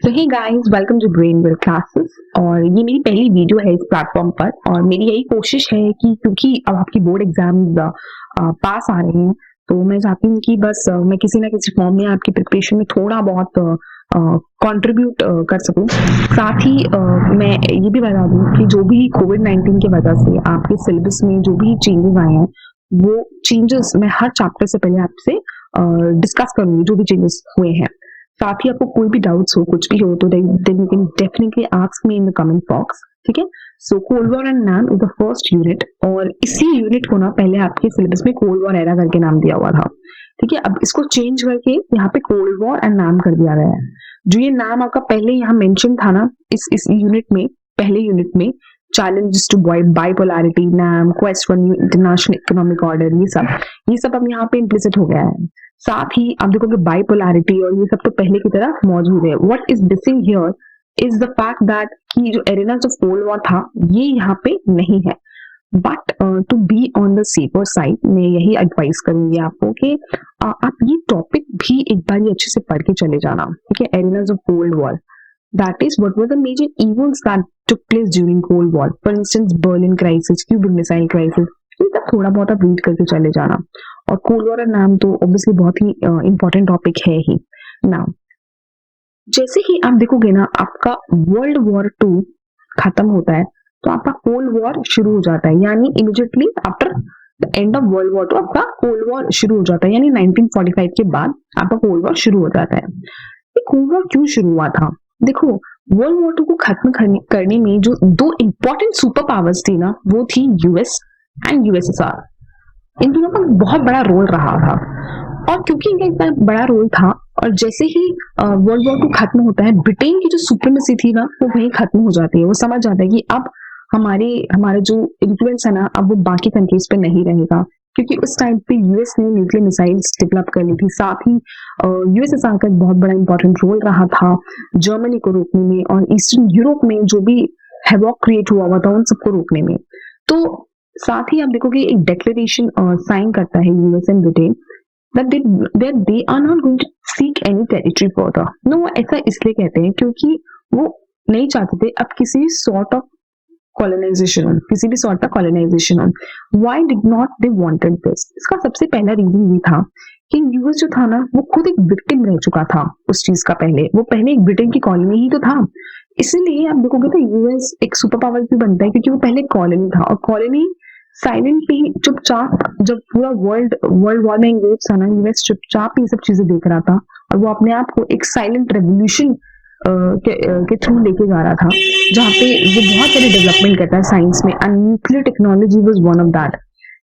So hey guys, welcome to Brainwell classes. और ये मेरी पहली वीडियो है इस प्लेटफॉर्म पर और मेरी यही कोशिश है कि क्योंकि अब आपकी बोर्ड एग्जाम्स पास आ रहे हैं, तो मैं चाहती हूँ कि बस मैं किसी ना किसी फॉर्म में आपकी प्रिपरेशन में थोड़ा बहुत कंट्रीब्यूट कर सकूं। साथ ही मैं ये भी बता दूं कि जो भी कोविड-19 की वजह से आपके सिलेबस में जो भी चेंजेस आए हैं, वो चेंजेस मैं हर चैप्टर से पहले आपसे डिस्कस करूंगी, जो भी चेंजेस हुए हैं। साथ ही आपको कोई भी डाउट्स हो, कुछ भी हो, तो then you can definitely ask me in the comment box. ठीक है। So cold war and NAM is the first unit, और इसी यूनिट को ना पहले आपके सिलेबस में कोल्ड वॉर एरा करके नाम दिया हुआ था। ठीक है। अब इसको चेंज करके यहाँ पे कोल्ड वॉर एंड नाम कर दिया गया है। जो ये नाम आपका पहले यहाँ मेंशन था ना इस यूनिट में, पहले यूनिट में, चैलेंजेस टू बाइपोलैरिटी, नाम, quest for new international economic order, ये सब अब यहाँ पे इम्प्लिसिट हो गया है। साथ ही आप देखोगे बाइपोलैरिटी और ये सब तो पहले की तरह मौजूद है। What is missing here is the fact that कि जो एरिनास ऑफ कोल्ड वॉर था ये यहाँ पे नहीं है। But to be on the safer side मैं यही एडवाइस करूंगी आपको कि आप ये टॉपिक भी एक बार अच्छे से पढ़ के चले जाना। ठीक है। Arenas of cold war, that is what were the major events that took place during Cold War. For instance, Berlin crisis, Cuban Missile Crisis, ये सब थोड़ा बहुत आप रीड करके चले जाना। और कोल्ड वॉर नाम तो ऑब्वियसली बहुत ही इंपॉर्टेंट टॉपिक है ही। नाउ जैसे ही आप देखोगे ना आपका वर्ल्ड वॉर 2 खत्म होता है तो आपका कोल्ड वॉर शुरू हो जाता है, यानी immediately after the end of world war 2 आपका कोल्ड वॉर शुरू हो जाता है, यानी 1945 के बाद आपका कोल्ड वॉर शुरू हो जाता है। कोल्ड वॉर क्यों शुरू हुआ था? देखो, वर्ल्ड वॉर 2 को खत्म करने में जो दो इंपॉर्टेंट सुपर पावर्स थी ना, वो थी यूएस एंड यूएसएसआर। इन दोनों का बहुत बड़ा रोल रहा था। और क्योंकि इनका इतना बड़ा रोल था, और जैसे ही वर्ल्ड वॉर 2 खत्म होता है, ब्रिटेन की जो सुप्रीमेसी थी ना वो वहीं खत्म हो जाती है। वो समझ जाता है कि अब हमारे जो इन्फ्लुएंस है ना, अब वो बाकी कंट्रीज पे नहीं रहेगा, क्योंकि उस टाइम पे यूएस ने न्यूक्लियर मिसाइल्स डेवलप कर ली थी। साथ ही यूएसएसआर का एक बहुत बड़ा इंपॉर्टेंट रोल रहा था जर्मनी को रोकने में, और ईस्टर्न यूरोप में जो भी हैवॉक क्रिएट हुआ था उन सबको रोकने में। तो साथ ही आप देखोगे एक डिक्लेरेशन साइन करता है US and Britain that they are not going to seek any territory further. No, ऐसा इसलिए कहते हैं क्योंकि वो नहीं चाहते थे अब किसी सॉर्ट ऑफ कॉलोनाइजेशन हो, किसी भी सॉर्ट का कॉलोनाइजेशन हो। Why did not they wanted this? इसका सबसे पहला रीजन ये था कि यूएस जो था ना वो खुद एक विक्टिम रह चुका था उस चीज का। वो पहले एक ब्रिटेन की कॉलोनी ही तो था। इसीलिए आप देखोगे तो यूएस एक सुपर पावर भी बनता है, क्योंकि वो पहले कॉलोनी था, और कॉलोनी साइलेंटली चुपचाप, जब पूरा वर्ल्ड वॉर में एंगेज था ना, यूएस चुपचाप ये सब चीजें देख रहा था, और वो अपने आप को एक साइलेंट रेवोल्यूशन के थ्रू लेके जा रहा था, जहाँ पे वो बहुत सारे डेवलपमेंट करता है साइंस में, and nuclear technology was one of that.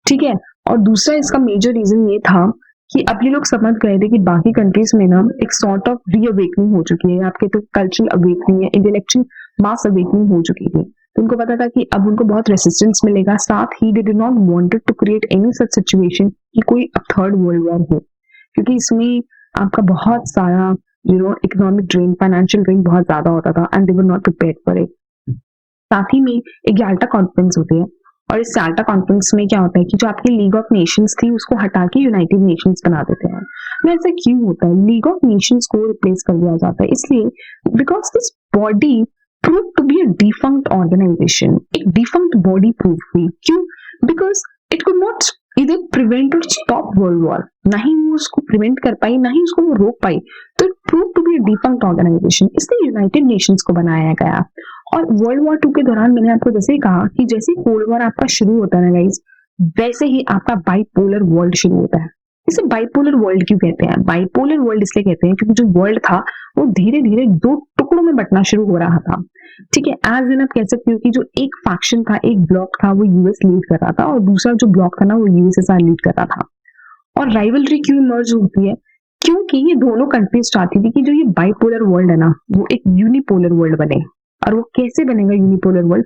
ठीक है। और दूसरा इसका मेजर रीजन ये था कि अब ये लोग समझ गए थे कि बाकी कंट्रीज में ना एक सॉर्ट ऑफ रीअवेकनिंग हो चुकी है, आपके तो कल्चरल अवेकनिंग है, इंटेलेक्चुअल मास अवेकनिंग हो चुकी थी। तो उनको पता था कि अब उनको बहुत रेसिस्टेंस मिलेगा। साथ ही they did not wanted to create any such situation कि कोई थर्ड वर्ल्ड वॉर हो, क्योंकि इसमें आपका बहुत सारा इकोनॉमिक ड्रेन, फाइनेंशियल ड्रेन बहुत ज्यादा होता था, and they were not prepared for it. साथ ही में एक याल्टा कॉन्फ्रेंस होती है, और इस याल्टा कॉन्फ्रेंस में क्या होता है कि जो आपकी लीग ऑफ नेशंस थी उसको हटा के यूनाइटेड नेशंस बना देते हैं। तो ऐसा क्यों होता है? लीग ऑफ नेशंस को रिप्लेस कर दिया जाता है इसलिए because this body proved to be a defunct organization. एक defunct body proof हुई। क्यों? Because it could not either prevent or stop world war. ना ही वो उसको prevent कर पाई, ना ही उसको वो रोक पाई। तो it proved to be a defunct organization. इसलिए यूनाइटेड नेशंस को बनाया गया। और वर्ल्ड वॉर 2 के दौरान मैंने आपको जैसे ही कहा कि जैसे कोल्ड वॉर आपका शुरू होता है ना गाइस, वैसे ही आपका बाइपोलर वर्ल्ड शुरू होता है। इसे बाइपोलर वर्ल्ड क्यों कहते हैं? बाइपोलर वर्ल्ड इसलिए कहते हैं क्योंकि जो वर्ल्ड था वो धीरे धीरे 2 टुकड़ों में बंटना शुरू हो रहा था। ठीक है। एज इन आप कह सकते हो कि जो एक फैक्शन था, एक ब्लॉक था, वो यूएस लीड कर रहा था, और दूसरा जो ब्लॉक था ना वो यूएसएसआर लीड कर रहा था। और राइवलरी क्यों इमर्ज होती है? क्योंकि ये दोनों कंट्रीज चाहती थी कि जो ये बाइपोलर वर्ल्ड है ना वो एक यूनिपोलर वर्ल्ड बने। और वो कैसे बनेगा यूनिपोलर वर्ल्ड?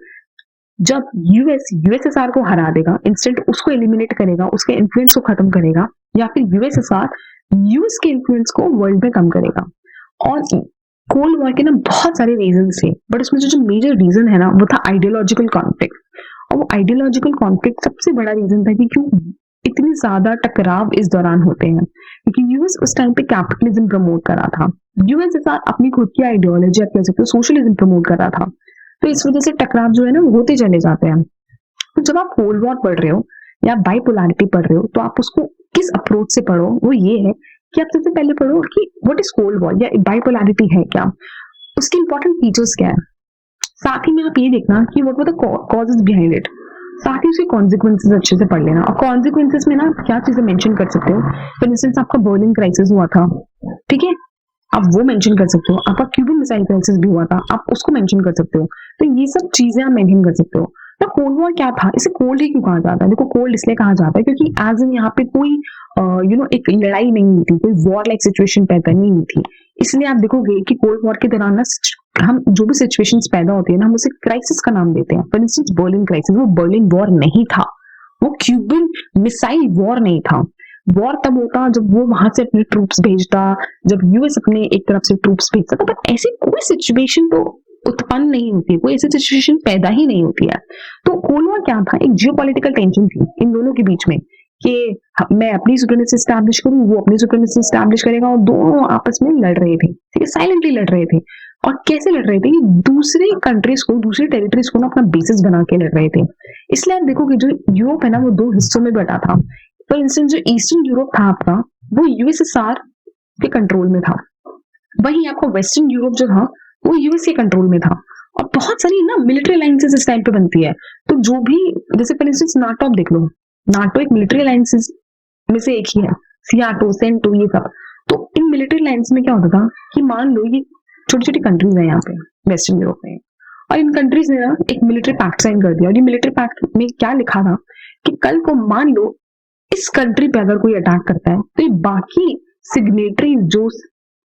जब यूएसएसआर को हरा देगा, इंस्टेंट उसको एलिमिनेट करेगा, उसके इन्फ्लुएंस को खत्म करेगा, या फिर यूएसएसआर यूएस के इन्फ्लुएंस को वर्ल्ड में कम करेगा। और कोल्ड वॉर के ना बहुत सारे रीजन थे, बट उसमें जो मेजर रीजन है ना वो था आइडियोलॉजिकल कॉन्फ्लिक्ट। और वो आइडियोलॉजिकल कॉन्फ्लिक्ट सबसे बड़ा रीजन था कि क्यों इतनी ज्यादा टकराव इस दौरान होते हैं। क्योंकि यूएस उस टाइम पे कैपिटलिज्म प्रमोट कर रहा था, यूएसएसआर अपनी खुद की आइडियोलॉजी आप कह सकते हो सोशलिज्म प्रमोट कर रहा था। तो इस वजह से टकराव जो है ना होते चले जाते हैं। तो जब आप कोल्ड वॉर पढ़ रहे हो या बाइपोलैरिटी पढ़ रहे हो तो आप उसको किस अप्रोच से पढ़ो, वो ये है कि आप सबसे पहले पढ़ो कि व्हाट इज कोल्ड वॉर या बाइपोलैरिटी है क्या, उसके इंपॉर्टेंट फीचर्स क्या है। साथ ही में आप ये देखना कि what were the causes behind it, साथ ही उसके कॉन्सिक्वेंसेस अच्छे से पढ़ लेना। और कॉन्सिक्वेंसेस में ना क्या चीजें मेंशन कर सकते हो, फॉर इंस्टेंस आपका बर्लिन क्राइसिस हुआ था, ठीक है, आप वो मेंशन कर सकते हो। आपका क्यूबन मिसाइल क्राइसिस भी हुआ था, आप उसको मेंशन कर सकते हो। तो ये सब चीजें आप मेंशन कर सकते हो। तो कोल्ड वॉर क्या था, इसे कोल्ड ही क्यों कहा जाता है? देखो कोल्ड इसलिए कहा जाता है क्योंकि एज इन यहाँ पे कोई एक लड़ाई नहीं हुई थी, कोई वॉर लाइक सिचुएशन पैदा नहीं हुई थी। इसलिए आप देखोगे कि कोल्ड वॉर के दौरान ना हम जो भी सिचुएशंस पैदा होती है ना, हम उसे क्राइसिस का नाम देते हैं। फॉर इंस्टेंस बर्लिन क्राइसिस, वो बर्लिन वॉर नहीं था, वो क्यूबन मिसाइल वॉर नहीं था। वॉर तब होता जब वो वहां से अपने ट्रूप्स भेजता, जब यूएस अपने एक तरफ से ट्रूप्स भेजता था, बट ऐसी कोई सिचुएशन तो उत्पन्न नहीं होती, कोई ऐसी सिचुएशन पैदा ही नहीं होती है। तो कोल्ड वॉर क्या था, एक जियोपॉलिटिकल टेंशन थी इन दोनों के बीच में कि मैं अपनी सुप्रीमेसी एस्टैब्लिश करूं, वो अपनी सुप्रीमेसी एस्टैब्लिश करेगा, और दोनों आपस में लड़ रहे थे, ठीक है, साइलेंटली लड़ रहे थे। और कैसे लड़ रहे थे, ये दूसरे कंट्रीज को, दूसरी टेरिटरीज को ना अपना बेसिस बना के लड़ रहे थे। इसलिए आप देखो कि जो यूरोप है ना वो दो हिस्सों में बटा था। फॉर इंस्टेंस जो ईस्टर्न यूरोप था आपका, वो यूएसएसआर के कंट्रोल में था, वहीं आपका वेस्टर्न यूरोप जो था वो यूएस के कंट्रोल में था। और बहुत सारी ना मिलिट्री अलायंसेस इस टाइम पे बनती है। तो जो भी, जैसे फॉर इंस्टेंस नाटो आप देख लो, नाटो एक मिलिट्री अलायंसेस में से एक ही है, सियाटो, सेंटो, ये सब। तो इन मिलिट्री अलायंस में क्या होता था कि मान लो ये छोटी छोटी कंट्रीज है यहाँ पे वेस्टर्न यूरोप में, और इन कंट्रीज ने ना एक मिलिट्री पैक्ट साइन कर दिया। और ये मिलिट्री पैक्ट में क्या लिखा था कि कल को मान लो इस कंट्री पे अगर कोई अटैक करता है तो ये बाकी सिग्नेटरी जो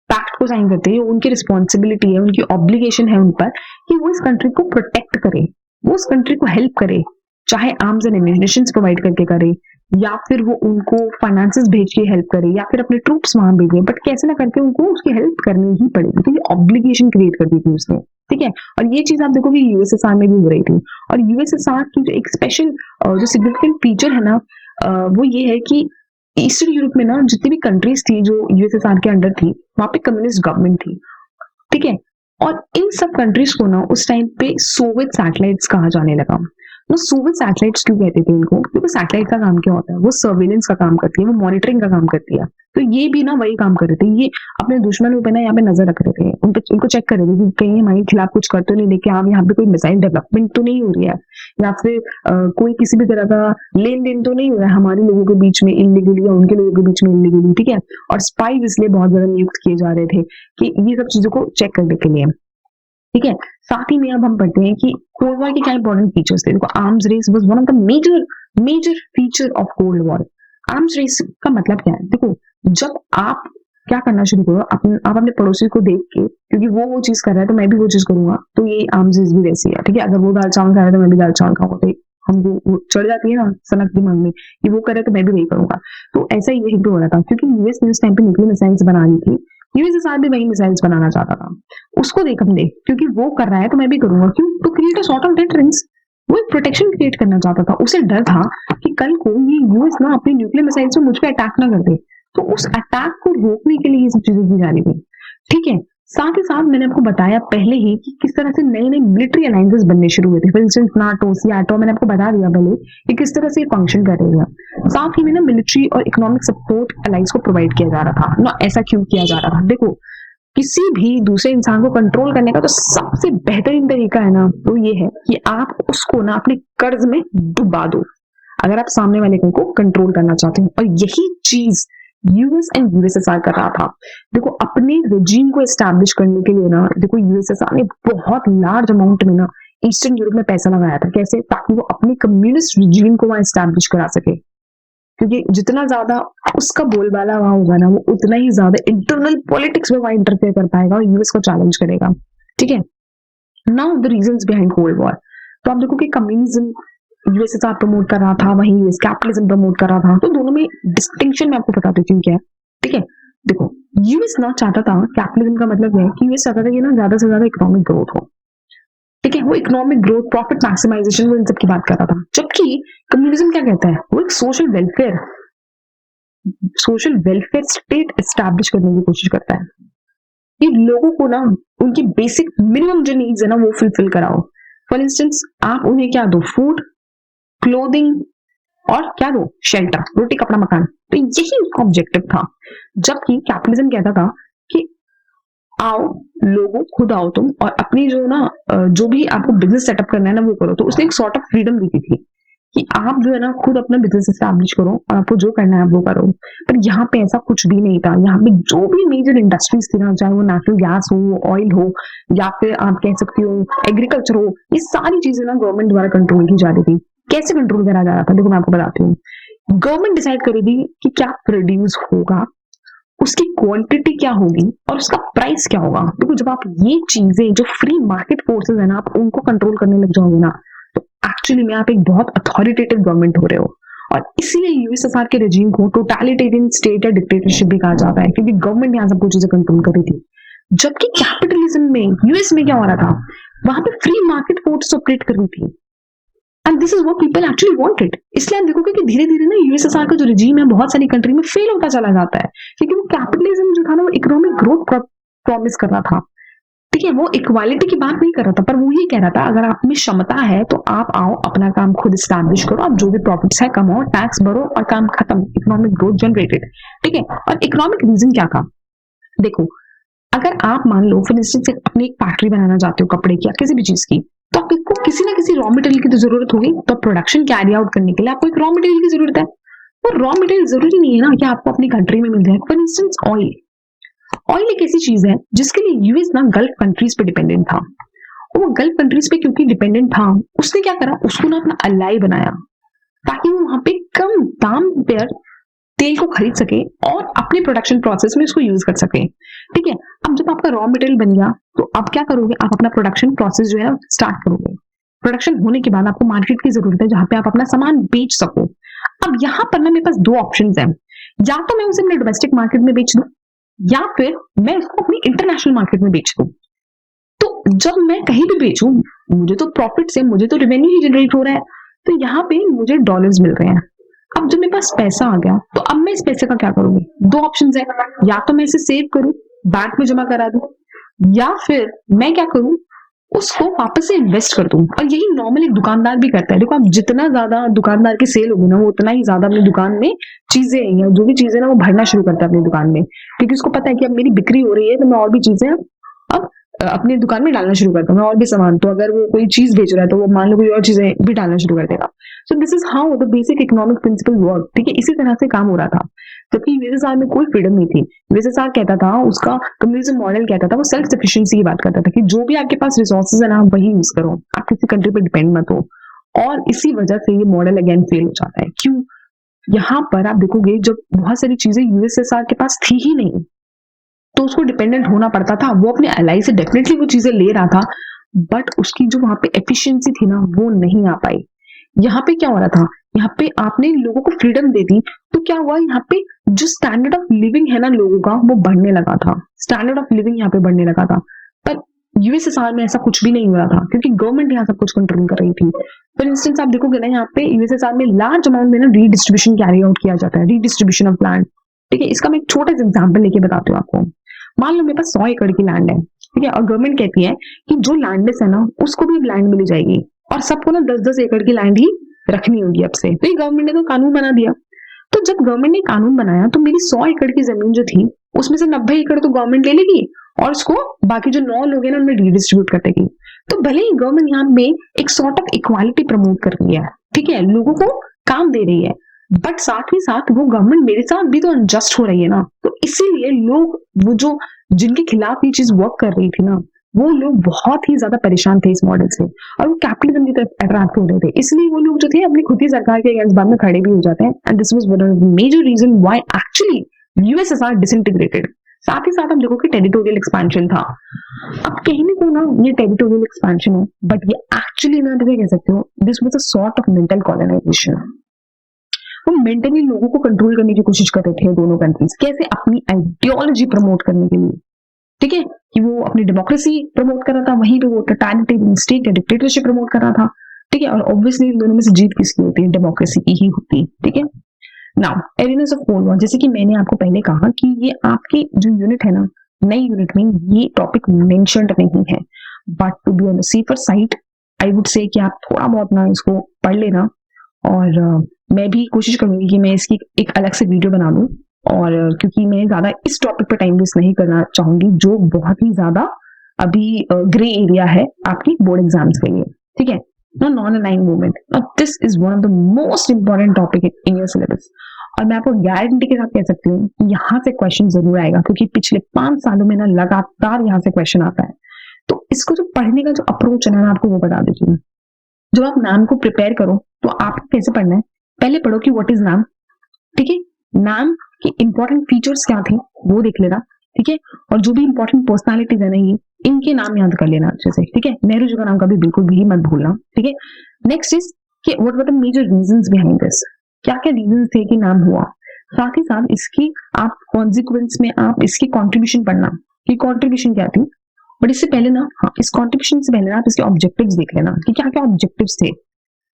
पैक्ट को साइन करते हैं, उनकी रिस्पॉन्सिबिलिटी है, उनकी ऑब्लिगेशन है उन पर कि वो इस कंट्री को प्रोटेक्ट करे, वो उस कंट्री को हेल्प करे, चाहे आर्म्स एंड एम्यूनिशन प्रोवाइड करके करे, या फिर वो उनको फाइनेंसेस भेज के हेल्प करे, या फिर अपने ट्रूप्स वहां भेजे, बट कैसे ना करके उनको उसकी हेल्प करनी ही पड़ेगी। तो ये ऑब्लिगेशन क्रिएट कर दी थी उसने, ठीक है। और ये चीज आप देखोगे यूएसएसआर में भी हो रही थी। और यूएसएसआर की जो एक स्पेशल जो सिग्निफिकेंट फीचर है ना, वो ये है कि ईस्टर्न यूरोप में ना जितनी भी कंट्रीज थी जो यूएसएसआर के अंडर थी, वहां पे कम्युनिस्ट गवर्नमेंट थी, ठीक है। और इन सब कंट्रीज को ना उस टाइम पे सोवियत सैटेलाइट्स कहा जाने लगा। वो सोवियत सैटेलाइट्स क्यों कहते थे इनको, क्योंकि सैटेलाइट का काम क्या होता है, वो सर्वेलेंस का काम करती है, वो मॉनिटरिंग का काम करती है। तो ये भी ना वही काम कर रहे थे, ये अपने दुश्मनों पे ना यहाँ पे नजर रख रहे थे, उनको चेक कर रहे थे कि कहीं हमारे खिलाफ कुछ कर तो नहीं, लेकिन हाँ यहाँ पे कोई मिसाइल डेवलपमेंट तो नहीं हो रही है, या फिर कोई किसी भी तरह का लेन देन तो नहीं हो रहा है हमारे लोगों के बीच में इलीगली या उनके लोगों के बीच में इलीगली, ठीक है। और स्पाइज इसलिए बहुत ज्यादा नियुक्त किए जा रहे थे कि ये सब चीजों को चेक करने के लिए, ठीक है। साथ ही में अब हम पढ़ते हैं कि कोल्ड वॉर के क्या इंपॉर्टेंट फीचर्स थे। देखो arms race was one of the major feature of cold war. Arms race का मतलब क्या है, देखो जब आप क्या करना शुरू करो, आप अपने पड़ोसी को देख के, क्योंकि वो चीज कर रहा है तो मैं भी वो चीज करूंगा, तो ये आर्म्स रेस भी वैसी है, ठीक है। अगर वो दाल चावल खा रहा है तो मैं भी दाल चावल खाऊंगा, तो हमको वो चढ़ जाती है ना सनक दिमाग में कि वो करे तो मैं भी वही करूंगा। तो ऐसा ही ये हो रहा था, क्योंकि यूएस ने उस टाइम पे न्यूक्लियर मिसाइल्स बना ली थी, यूएसएसआर भी वही मिसाइल्स बनाना चाहता था। उसको देख हमने, क्योंकि वो कर रहा है तो मैं भी करूंगा, क्यों, तो create a sort of difference. वो एक प्रोटेक्शन क्रिएट करना चाहता था, उसे डर था कि कल को ये यूएस ना अपने न्यूक्लियर मिसाइल से मुझ पे अटैक ना कर दे, तो उस अटैक को रोकने के लिए ये सब चीजें की जा रही थी, ठीक है। साथ ही साथ मैंने आपको बताया पहले ही कि किस तरह से नई नई मिलिट्री अलायंसेस बनने शुरू हुए थे। फॉर इंस्टेंस नाटो, सियाटो, मैंने आपको बता दिया पहले कि किस तरह से फंक्शन कर रही है। साथ ही में ना मिलिट्री और इकोनॉमिक सपोर्ट अलायंस को प्रोवाइड किया जा रहा था ना। ऐसा क्यों किया जा रहा था, देखो किसी भी दूसरे इंसान को कंट्रोल करने का तो सबसे बेहतरीन तरीका है ना, वो ये है कि आप उसको ना अपने कर्ज में डुबा दो, अगर आप सामने वाले को कंट्रोल करना चाहते हो। और यही चीज यूएस एंड यूएसएसआर कर रहा था। देखो अपने रेजिम को एस्टैब्लिश करने के लिए ना, देखो यूएसएसआर ने बहुत लार्ज अमाउंट में ना ईस्टर्न यूरोप में पैसा लगाया था, कैसे, ताकि वो अपनी कम्युनिस्ट रेजिम को वहां एस्टैब्लिश करा सके, क्योंकि जितना ज्यादा उसका बोलबाला वहां होगा ना, वो उतना ही ज्यादा इंटरनल पॉलिटिक्स में वहां इंटरफेयर कर पाएगा और यूएस को चैलेंज करेगा, ठीक है। Now the reasons behind cold war, तो आप देखो कि कम्युनिज्म यूएसएसआर प्रमोट कर रहा था, वहीं यूएस कैपिटलिज्म प्रमोट कर रहा था। तो दोनों में डिस्टिंक्शन मैं आपको बता देती हूँ क्या है, ठीक है। देखो यूएस ना चाहता था, कैपिटलिज्म का मतलब है कि यूएस चाहता था कि ना ज्यादा से ज्यादा इकोनॉमिक ग्रोथ हो, ठीक है। वो इकोनॉमिक ग्रोथ, प्रॉफिट मैक्सिमाइजेशन, वो इन सब की बात कर रहा था। जबकि कम्युनिज्म क्या कहता है, वो एक social welfare social welfare state establish करने की कोशिश करता है कि लोगों को ना उनकी बेसिक मिनिमम जो नीड्स है ना वो फुलफिल कराओ। फॉर इंस्टेंस आप उन्हें क्या दो, फूड, क्लोथिंग और क्या दो, शेल्टर, रोटी कपड़ा मकान। तो यही उसका ऑब्जेक्टिव था। जबकि कैपिटलिज्म कहता था कि आओ लोगों, खुद आओ तुम और अपनी जो ना जो भी आपको बिजनेस सेटअप करना है ना वो करो। तो उसने एक सॉर्ट ऑफ फ्रीडम दी थी कि आप जो है ना खुद अपना बिजनेस एस्टैब्लिश करो और आपको जो करना है वो करो। पर यहाँ पे ऐसा कुछ भी नहीं था। यहाँ पे जो भी मेजर इंडस्ट्रीज थी ना, चाहे वो नेचुरल गैस हो, ऑयल हो, या फिर आप कह सकती हो एग्रीकल्चर हो, ये सारी चीजें ना गवर्नमेंट द्वारा कंट्रोल की जा रही थी। कैसे कंट्रोल करा जा रहा था, देखो मैं आपको बताती हूँ। गवर्नमेंट डिसाइड करेगी कि क्या प्रोड्यूस होगा, उसकी क्वांटिटी क्या होगी और उसका प्राइस क्या होगा। देखो जब आप ये चीजें, जो फ्री मार्केट फोर्सेस है ना, आप उनको कंट्रोल करने लग जाओगे ना, तो एक्चुअली में आप एक बहुत अथॉरिटेटिव गवर्नमेंट हो रहे हो। और इसीलिए यूएसएसआर के रेजिम को टोटलिटेरियन स्टेट या डिक्टेटरशिप भी कहा जाता है, क्योंकि गवर्नमेंट यहाँ सब कुछ चीजें कंट्रोल कर रही थी। जबकि कैपिटलिज्म में, यूएस में क्या हो रहा था, वहां पे फ्री मार्केट फोर्स ऑपरेट कर रही थी। And this is what people actually wanted. इसलिए आप देखोगे कि धीरे धीरे ना यूएसएसआर का जो रिजीम है बहुत सारी कंट्री में फेल होता चला जाता है, क्योंकि वो कैपिटलिज्म जो था ना वो इकोनॉमिक ग्रोथ प्रॉमिस कर रहा था। ठीक है, वो इक्वालिटी की बात नहीं कर रहा था, पर वो ये कह रहा था अगर आप में क्षमता है तो आप आओ, अपना काम खुद स्टैब्लिश करो, आप जो भी प्रॉफिट्स है कमाओ, टैक्स भरो और काम खत्म, इकोनॉमिक ग्रोथ जनरेटेड। ठीक है, और इकोनॉमिक रीजन क्या था, देखो अगर आप मान लो फॉर इंस्टेंस अपनी एक फैक्ट्री बनाना चाहते हो कपड़े की या किसी भी चीज की, तो आपको किसी ना किसी रॉ मटेरियल की तो जरूरत होगी। तो प्रोडक्शन कैरी आउट करने के लिए आपको एक रॉ मटेरियल की जरूरत है। वो रॉ मटेरियल जरूरी नहीं है ना कि आपको अपनी कंट्री में मिल जाए। फॉर इंस्टेंस ऑयल, ऑयल एक ऐसी चीज है जिसके लिए यूएस ना गल्फ कंट्रीज पे डिपेंडेंट था। और वो गल्फ कंट्रीज पे क्योंकि डिपेंडेंट था, उसने क्या करा, उसको ना अपना अलाई बनाया ताकि वो वहां पे कम दाम पर तेल को खरीद सके और अपने प्रोडक्शन प्रोसेस में इसको यूज कर सके। ठीक है, अब जब आपका रॉ मटेरियल बन गया तो अब क्या करोगे, आप अपना प्रोडक्शन प्रोसेस जो है स्टार्ट करोगे। प्रोडक्शन होने के बाद आपको मार्केट की जरूरत है जहां पे आप अपना सामान बेच सको। अब यहाँ पर ना मेरे पास दो ऑप्शन है, या तो मैं उसे अपने डोमेस्टिक मार्केट में बेच दूं या फिर मैं उसको अपनी इंटरनेशनल मार्केट में बेच दूं। तो जब मैं कहीं भी बेचूं, मुझे तो प्रॉफिट से, मुझे तो रेवेन्यू ही जनरेट हो रहा है, तो यहाँ पे मुझे डॉलर्स मिल रहे हैं। अब जब मेरे पास पैसा आ गया तो अब मैं इस पैसे का क्या करूंगी, दो ऑप्शन है, या तो मैं इसे सेव करूं, बैंक में जमा करा दूं, या फिर मैं क्या करूं, उसको वापस से इन्वेस्ट कर दूं। और यही नॉर्मल एक दुकानदार भी करता है। देखो आप जितना ज्यादा दुकानदार की सेल होगी ना, वो उतना ही ज्यादा अपनी दुकान में चीजें या जो भी चीजें ना वो भरना शुरू करता है अपनी दुकान में, क्योंकि उसको पता है कि अब मेरी बिक्री हो रही है तो मैं और भी चीजें अब अपनी दुकान में डालना शुरू करता हूँ, और भी सामान। तो अगर वो कोई चीज बेच रहा है तो वो मान लो कोई और चीजें भी डालना शुरू कर देगा। So this is how the basic economic principle work. ठीक है, इसी तरह से काम हो रहा था। जबकि यूएसएसआर में कोई फ्रीडम नहीं थी। यूएसएसआर कहता था, उसका कम्युनिज्म मॉडल कहता था, वो सेल्फ सफिशिएंसी की बात करता था कि जो भी आपके पास रिसोर्सेज है ना आप वही यूज करो, आप किसी कंट्री पर डिपेंड मत हो। और इसी वजह से ये मॉडल अगेन फेल हो जाता है। क्यों, यहाँ पर आप देखोगे जब बहुत सारी चीजें यूएसएसआर के पास थी ही नहीं तो उसको डिपेंडेंट होना पड़ता था। वो अपने एलाई से डेफिनेटली वो चीजें ले रहा था, बट उसकी जो वहां पे एफिशिएंसी थी ना वो नहीं आ पाई। यहाँ पे क्या हो रहा था, यहाँ पे आपने लोगों को फ्रीडम दे दी तो क्या हुआ, यहाँ पे जो स्टैंडर्ड ऑफ लिविंग है ना लोगों का वो बढ़ने लगा था। स्टैंडर्ड ऑफ लिविंग यहाँ पे बढ़ने लगा था। पर यूएसएसआर में ऐसा कुछ भी नहीं हो रहा था, क्योंकि गवर्नमेंट यहाँ सब कुछ कंट्रोल कर रही थी। फॉर इंस्टेंस आप देखोगे ना, यहाँ पे यूएसएसआर में लार्ज अमाउंट में ना रीडिस्ट्रीब्यूशन कैरी आउट किया जाता है, रीडिस्ट्रीब्यूशन ऑफ लैंड। ठीक है, इसका मैं एक छोटा सा एग्जाम्पल लेके बताती हूँ आपको। मान लो मेरे पास 100 एकड़ की लैंड है, ठीक है, और गवर्नमेंट कहती है कि जो लैंडलेस है ना उसको भी लैंड मिल जाएगी और सबको ना 10-10 एकड़ की लैंड ही रखनी होगी अब से। तो ये गवर्नमेंट ने तो कानून बना दिया। तो जब गवर्नमेंट ने कानून बनाया तो मेरी 100 एकड़ की जमीन जो थी उसमें से 90 एकड़ तो गवर्नमेंट ले लेगी और उसको बाकी जो 9 लोग हैं ना उनमें रीडिस्ट्रीब्यूट कर देगी। तो भले ही गवर्नमेंट यहाँ में एक सॉर्ट ऑफ इक्वालिटी प्रमोट कर रही है, ठीक है, लोगों को काम दे रही है, बट साथ ही साथ वो गवर्नमेंट मेरे साथ भी तो अनजस्ट हो रही है ना। तो इसीलिए लोग, वो जो जिनके खिलाफ ये चीज वर्क कर रही थी ना, वो लोग बहुत ही ज्यादा परेशान थे इस मॉडल से और वो कैपिटलिज्म की तरफ अट्रैक्ट हो रहे थे। इसलिए वो लोग जो थे अपनी खुद की सरकार के अगेंस्ट बाद में खड़े भी हो जाते हैं। And this was one of the major reason why actually USSR disintegrated. साथ ही साथ हम देखो कि टेरिटोरियल एक्सपेंशन था। अब कहने को ना ये टेरिटोरियल एक्सपेंशन है, बट ये एक्चुअली ना कह सकते हो this was a sort of mental colonisation. वो मेंटली लोगों को कंट्रोल करने की कोशिश कर रहे थे दोनों कंट्रीज, कैसे, अपनी आइडियोलॉजी प्रमोट करने के लिए। ठीक है, कि वो अपनी डेमोक्रेसी प्रमोट कर रहा था, वहीं पे वो टोटलिटेरियन स्टेट या डिक्टेटरशिप प्रमोट कर रहा था। ठीक है, और ऑब्वियसली दोनों में से जीत किसकी होती है, डेमोक्रेसी की ही होती है। ठीक है, नाउ एरिनास ऑफ कोल्ड वॉर, जैसे कि मैंने आपको पहले कहा कि ये आपकी जो यूनिट है ना, नई यूनिट में ये टॉपिक मेंशन्ड नहीं है, but to be on the safer side I would say कि आप थोड़ा बहुत ना इसको पढ़ लेना। और मैं भी कोशिश करूंगी कि मैं इसकी एक अलग से वीडियो बना लूं, और क्योंकि मैं ज्यादा इस टॉपिक पर टाइम वेस्ट नहीं करना चाहूंगी, जो बहुत ही ज्यादा अभी ग्रे एरिया है आपकी बोर्ड एग्जाम्स के लिए, ठीक है ना। Non align movement, this is one of the most important topic in your syllabus, और मैं आपको गारंटी के साथ कह सकती हूँ कि यहाँ से क्वेश्चन जरूर आएगा, क्योंकि पिछले 5 सालों में ना लगातार यहाँ से क्वेश्चन आता है। तो इसको जो पढ़ने का जो अप्रोच है ना, मैं आपको वो बता देती हूँ। जब आप नाम को प्रिपेयर करो तो आपको कैसे पढ़ना है, पहले पढ़ो कि व्हाट इज नाम, ठीक है। नाम के इंपॉर्टेंट फीचर्स क्या थे वो देख लेना, ठीक है। और जो भी इंपॉर्टेंट पर्सनालिटीज है ना, ये इनके नाम याद कर लेना अच्छे से, ठीक है। नेहरू जी का नाम कभी बिल्कुल भी मत भूलना, ठीक है। नेक्स्ट इज कि what were the major reasons behind this, क्या क्या रीजन थे कि नाम हुआ। साथ ही साथ इसकी आप कॉन्सिक्वेंस में आप इसकी कॉन्ट्रीब्यूशन पढ़ना कि कॉन्ट्रीब्यूशन क्या थी। बट इससे पहले ना, हाँ, इस कॉन्ट्रीब्यूशन से पहले ना आप इसके ऑब्जेक्टिव्स देख लेना कि क्या क्या ऑब्जेक्टिव्स थे,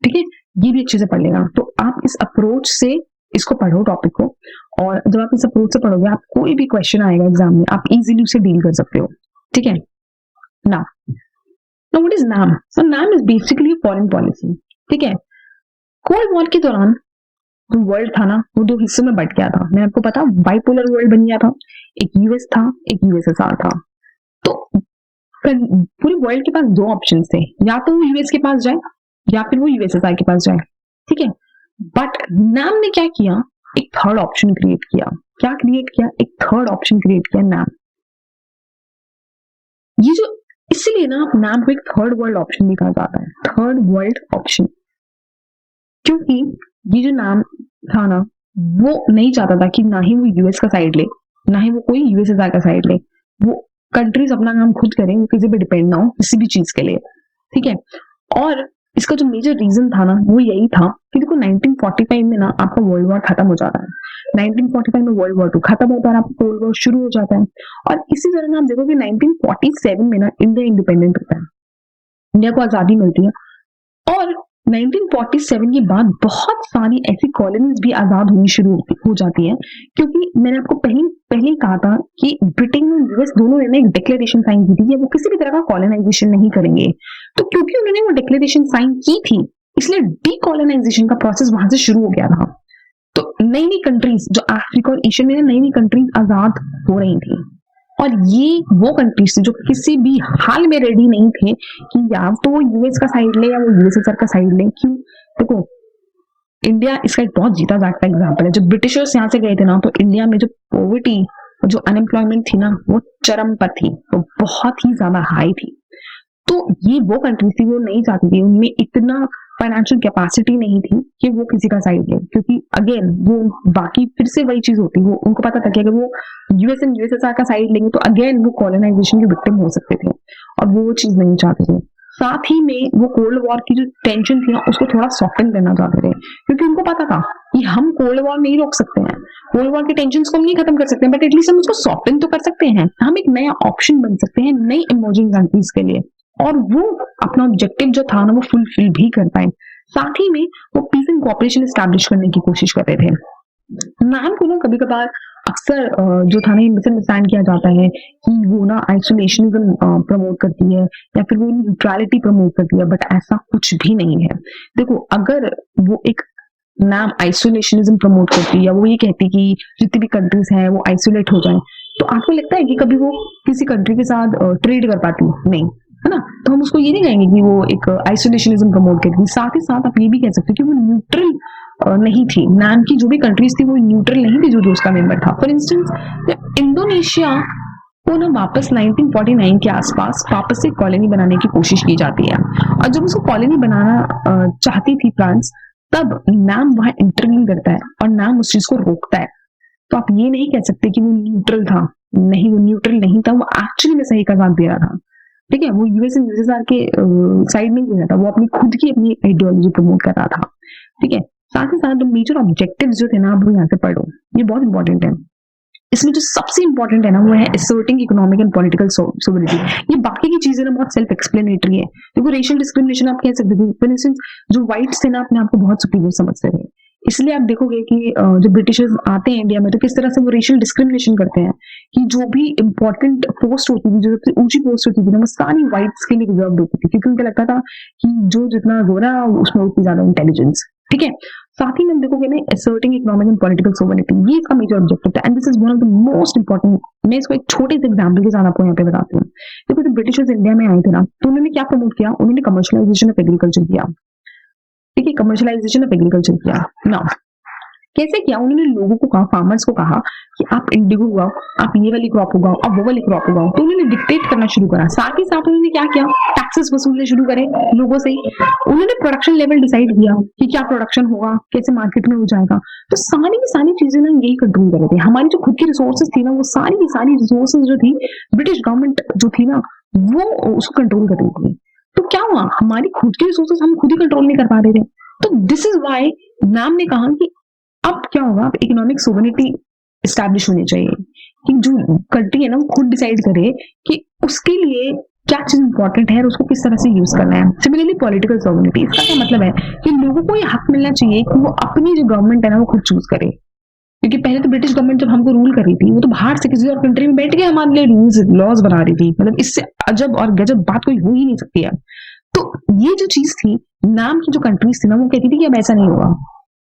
ठीक है। ये भी अच्छे से पढ़ लेना। तो आप इस अप्रोच से इसको पढ़ो टॉपिक को, और जब आप इस अप्रोच से पढ़ोगे, आप कोई भी क्वेश्चन आएगा एग्जाम में आप इजीली उसे डील कर सकते हो, ठीक है ना। नाउ व्हाट इज नाम? सो नाम इज बेसिकली फॉरेन पॉलिसी, ठीक है। कोल्ड वॉर के दौरान जो वर्ल्ड था ना, वो 2 हिस्सों में बट गया था। मैं आपको पता, बाइपोलर वर्ल्ड बन गया था, एक यूएस था, एक यूएसएसआर था। तो पूरे वर्ल्ड के पास 2 ऑप्शन थे, या तो वो यूएस के पास जाए या फिर वो यूएसएसआर के पास जाए, ठीक है। बट नाम ने क्या किया, एक थर्ड ऑप्शन क्रिएट किया। क्या क्रिएट किया? एक थर्ड ऑप्शन क्रिएट किया, नाम। ये जो, इसलिए ना नाम को एक थर्ड वर्ल्ड ऑप्शन भी कहा जाता है, थर्ड वर्ल्ड ऑप्शन, क्योंकि ये जो नाम था ना, वो नहीं चाहता था कि ना ही वो यूएस का साइड ले, ना ही वो कोई यूएसएसआर का साइड ले। वो कंट्रीज अपना काम खुद करें, वो किसी पे डिपेंड ना हो किसी भी चीज के लिए, ठीक है। और इसका जो मेजर रीजन था ना, वो यही था कि देखो 1945 में ना आपका वर्ल्ड वॉर खत्म हो जाता है, 1945 में वर्ल्ड वॉर 2 खत्म होता है, आपका कोल्ड वॉर शुरू हो जाता है। और इसी तरह आप देखोगे 1947 में ना इंडिया इंडिपेंडेंट होता है, इंडिया को आजादी मिलती है। और 1947 के बाद बहुत सारी ऐसी कॉलोनीज भी आजाद होनी शुरू हो जाती है, क्योंकि मैंने आपको पहले ही कहा था कि ब्रिटेन और यूएस दोनों ने एक डिक्लेरेशन साइन की थी कि वो किसी भी तरह का कॉलोनाइजेशन नहीं करेंगे। तो क्योंकि उन्होंने वो डिक्लेरेशन साइन की थी, इसलिए डीकॉलोनाइजेशन का प्रोसेस वहां से शुरू हो गया था। तो नई नई कंट्रीज जो अफ्रीका और एशिया में नई नई कंट्रीज आजाद हो रही थी, और ये वो कंट्रीज थी जो किसी भी हाल में रेडी नहीं थे कि या तो वो यूएस का साइड ले या वो यूएसएसआर का साइड ले। क्यों? देखो, इंडिया इसका एक बहुत जीता जागता एग्जाम्पल है। जब ब्रिटिशर्स यहाँ से गए थे ना, तो इंडिया में जो पॉवर्टी, जो अनएम्प्लॉयमेंट थी ना, वो चरम पर थी, तो बहुत ही ज्यादा हाई थी। तो ये वो कंट्री थी, वो नहीं चाहती थी, उनमें इतना फाइनेंशियल कैपेसिटी नहीं थी कि वो किसी का साइड ले, क्योंकि अगेन वो बाकी फिर से वही चीज होती, वो उनको पता था कि अगर वो यूएस एंड यूएसएसआर का साइड लेंगे तो अगेन वो कॉलोनाइजेशन के विक्टिम हो सकते थे, और वो चीज नहीं चाहते थे। साथ ही में वो कोल्ड वॉर की जो टेंशन थी ना, उसको थोड़ा सॉफ्टन करना चाहते थे, क्योंकि उनको पता था कि हम कोल्ड वॉर नहीं रोक सकते हैं, कोल्ड वॉर की टेंशन को हम नहीं खत्म कर सकते, बट एटलीस्ट हम उसको सॉफ्टन तो कर सकते हैं, हम एक नया ऑप्शन बन सकते हैं नई इमर्जिंग कंट्रीज के लिए, और वो अपना ऑब्जेक्टिव जो था ना, वो फुलफिल भी कर पाए। साथ ही में वो पीस एंड कोऑपरेशन एस्टैब्लिश करने की कोशिश कर रहे थे। नाम को ना कभी कभार अक्सर जो था ना, मिसअंडरस्टैंड किया जाता है कि वो ना आइसोलेशनिज्म प्रमोट करती है या फिर वो न्यूट्रलिटी प्रमोट करती है, बट ऐसा कुछ भी नहीं है। देखो, अगर वो एक नाम आइसोलेशनिज्म प्रमोट करती है या वो ये कहती कि जितनी भी कंट्रीज हैं वो आइसोलेट हो जाए, तो आपको लगता है कि कभी वो किसी कंट्री के साथ ट्रेड कर पाती? नहीं, है ना। तो हम उसको ये नहीं कहेंगे कि वो एक आइसोलेशनिज्म प्रमोट करती। साथ ही साथ आप ये भी कह सकते हो कि वो न्यूट्रल नहीं थी। नाम की जो भी कंट्रीज थी वो न्यूट्रल नहीं थी जो उसका मेंबर था। फॉर इंस्टेंस, इंडोनेशिया को ना वापस 1949 के आसपास वापस से कॉलोनी बनाने की कोशिश की जाती है, और जब उसको कॉलोनी बनाना चाहती थी फ्रांस, तब नाम वहां इंटरवीन करता है और नाम उस चीज को रोकता है। तो आप ये नहीं कह सकते कि वो न्यूट्रल था, नहीं, वो न्यूट्रल नहीं था, वो एक्चुअली में सही का साथ दे रहा था, ठीक है। वो यूएस एंड यूएसएसआर के साइड में दे रहा था, वो अपनी खुद की अपनी आइडियोलॉजी प्रमोट कर रहा था, ठीक है। साथ ही साथ मेजर ऑब्जेक्टिव्स जो थे ना, आप वो यहाँ से पढ़ो, ये बहुत इंपॉर्टेंट है। इसमें जो सबसे इंपॉर्टेंट है ना, वो है asserting economic and political sovereignty. ये बाकी की चीजें ना बहुत सेल्फ एक्सप्लेनेटरी है। देखो, रेशियल डिस्क्रिमिनेशन आप कह सकते थे, फॉर इंस्टेंस जो व्हाइट्स थे ना, अपने आप को बहुत सुपीरियर समझते थे, इसलिए आप देखोगे कि जब ब्रिटिशर्स आते हैं इंडिया में तो किस तरह से वो रेशियल डिस्क्रिमिनेशन करते हैं कि जो भी इंपॉर्टेंट पोस्ट होती थी, जो सबसे ऊंची पोस्ट होती थी ना, वो सारी व्हाइट्स के लिए रिजर्व होती थी, क्योंकि उनको लगता था कि जो जितना गोरा उसमें उतनी ज्यादा इंटेलिजेंस। ठीक है, साथ ही में देखोगे ना, asserting economic and political sovereignty, ये इसका मेजर ऑब्जेक्टिव था, and this is one of the most important. मैं इसको एक छोटे से एग्जाम्पल के साथ आपको यहाँ पे बताती हूँ। देखो, जब ब्रिटिशर्स इंडिया में आए थे ना, तो उन्होंने क्या प्रमोट किया, उन्होंने कमर्शलाइजेशन ऑफ एग्रीकल्चर किया। ठीक है, कमर्शलाइजेशन ऑफ एग्रीकल्चर किया ना। कैसे किया, उन्होंने लोगों को कहा, फार्मर्स को कहा कि आप इंडिगो उगाओ, आप ये वाली क्रॉप उगाओ, आप वो वाली क्रॉप उगाओ। तो उन्होंने डिक्टेट करना शुरू करा। साथ ही साथ उन्होंने क्या किया, टैक्सेस वसूलने शुरू करे लोगों से। उन्होंने प्रोडक्शन लेवल डिसाइड किया कि क्या प्रोडक्शन होगा, कैसे मार्केट में हो जाएगा। तो सारी की सारी चीजें ना यही कंट्रोल कर रहे थे। हमारी जो खुद की रिसोर्सेज थी ना, वो सारी की सारी रिसोर्सेज जो थी, ब्रिटिश गवर्नमेंट जो थी ना, वो उसको कंट्रोल कर रही थी। तो क्या हुआ, हमारी खुद की रिसोर्सेज हम खुद ही कंट्रोल नहीं कर पा रहे थे। तो दिस इज वाई मैम ने कहा कि अब क्या होगा, अब इकोनॉमिक सोवरेनिटी एस्टैब्लिश होनी चाहिए कि जो कंट्री है ना, वो खुद डिसाइड करे कि उसके लिए क्या चीज इंपॉर्टेंट है और उसको किस तरह से यूज करना है। सिमिलरली पॉलिटिकल सोवरेनिटी, इसका क्या मतलब है कि लोगों को ये हक मिलना चाहिए कि वो अपनी जो गवर्नमेंट है ना, वो खुद चूज करे। क्योंकि पहले तो ब्रिटिश गवर्नमेंट जब हमको रूल कर रही थी, वो तो बाहर से किसी और कंट्री में बैठ के हमारे लिए रूल्स लॉज बना रही थी। मतलब इससे अजब और गजब बात कोई हो ही नहीं सकती है। तो ये जो चीज थी, नाम की जो कंट्रीज थी ना, वो कहती थी कि अब ऐसा नहीं होगा।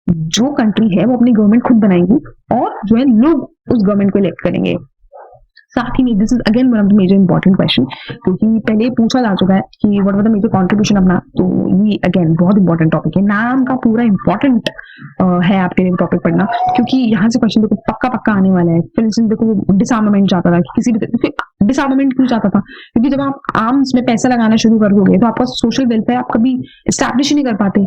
जो कंट्री है वो अपनी गवर्नमेंट खुद बनाएगी और जो है लोग उस गवर्नमेंट को इलेक्ट करेंगे। साथ ही में this is again one of the major important question, क्योंकि पहले पूछा जा चुका है कि what was the major contribution अपना। तो ये अगेन बहुत इंपॉर्टेंट टॉपिक है, नाम का पूरा इंपॉर्टेंट है आपके लिए टॉपिक पढ़ना, क्योंकि यहाँ से क्वेश्चन देखो पक्का पक्का आने वाला है। फॉर इंस्टेंस देखो, डिसआर्मामेंट चाहता था, किसी भी डिसआर्मामेंट क्यों चाहता था, क्योंकि जब आप आर्म्स में पैसा लगाना शुरू कर दोगे तो आपका सोशल वेलफेयर आप कभी स्टैब्लिश ही नहीं कर पाते।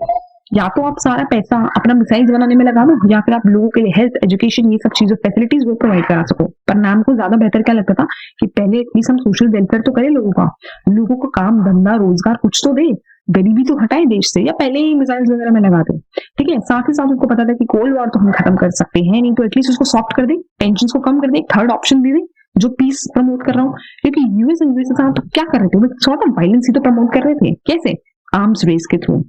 या तो आप सारा पैसा अपना मिसाइल्स बनाने में लगा दो, या फिर आप लोगों के लिए हेल्थ, एजुकेशन, ये सब चीजें, फैसिलिटीज वो प्रोवाइड करा सको। पर नाम को ज्यादा बेहतर क्या लगता था कि पहले एटलीस्ट हम सोशल वेलफेयर तो करें लोगों का, लोगों को काम धंधा रोजगार कुछ तो दे, गरीबी तो हटाए देश से, या पहले ही मिसाइल्स वगैरह में लगा दे। ठीक है, साथ ही साथ उनको पता था कि कोल्ड वॉर तो हम खत्म कर सकते हैं नहीं, तो एटलीस्ट उसको सॉफ्ट कर दे, टेंशन को कम कर दे, थर्ड ऑप्शन दे दे जो पीस प्रमोट कर रहा हूँ। क्योंकि यूएस एंड यूएस के साथ तो क्या कर रहे थे, सॉर्ट ऑफ वायलेंस ही तो प्रमोट कर रहे थे। कैसे, आर्म्स रेस के थ्रू,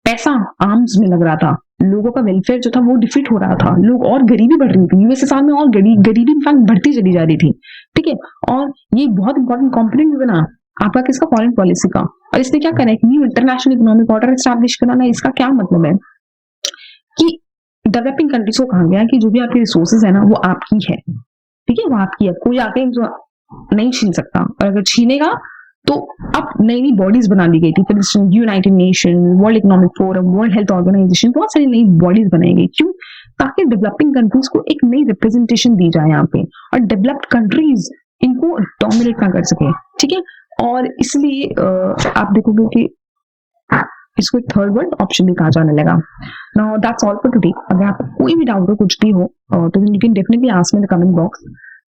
पैसा आर्म्स में लग रहा था, लोगों का वेलफेयर जो था वो डिफीट हो रहा था, लोग और गरीबी बढ़ रही थी यूएसएसआर में, और गरीबी इनफैक्ट बढ़ती चली जा रही थी। ठीक है, और ये बहुत इंपॉर्टेंट कॉम्पोनेंट बना आपका किसका, फॉरेन पॉलिसी का। और इसने क्या करा, एक new international economic order establish कराना। इसका क्या मतलब है कि डेवलपिंग कंट्रीज को कहा गया कि जो भी आपकी रिसोर्सेज है ना, वो आपकी है। ठीक है, वो आपकी है, कोई आके जो नहीं छीन सकता, और अगर छीनेगा तो अब नई नई बॉडीज बना दी गई थी। For instance United Nation, World Economic Forum, World Health Organization, बहुत सारी नई बॉडीज बनाई गई। क्यों, ताकि डेवलपिंग कंट्रीज को एक नई रिप्रेजेंटेशन दी जाए यहाँ पे, और डेवलप्ड कंट्रीज इनको डोमिनेट ना कर सके। ठीक है, और इसलिए आप देखोगे कि इसको एक थर्ड वर्ल्ड ऑप्शन भी कहा जाने लगा। Now that's all for today. अगर आपको कोई भी डाउट हो, कुछ भी हो, तो you can definitely ask me in the comment box.